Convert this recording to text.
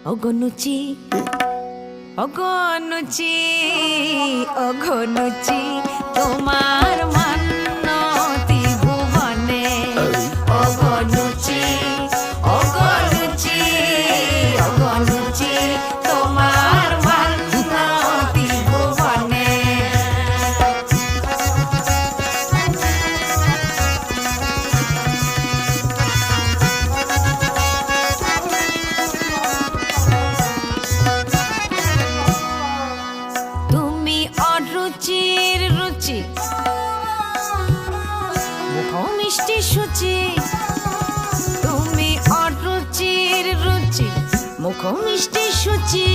অগনুচি অগনুচি অগনুচি তোমার মান্যতি ভুবনে অগনুচি অগনুচি অগনুচি তোমার মান্যতি ভুবনে তুমি অরুচির রুচি মুখ মিষ্টি সুচি তুমি অরুচির রুচি মুখ মিষ্টি সুচি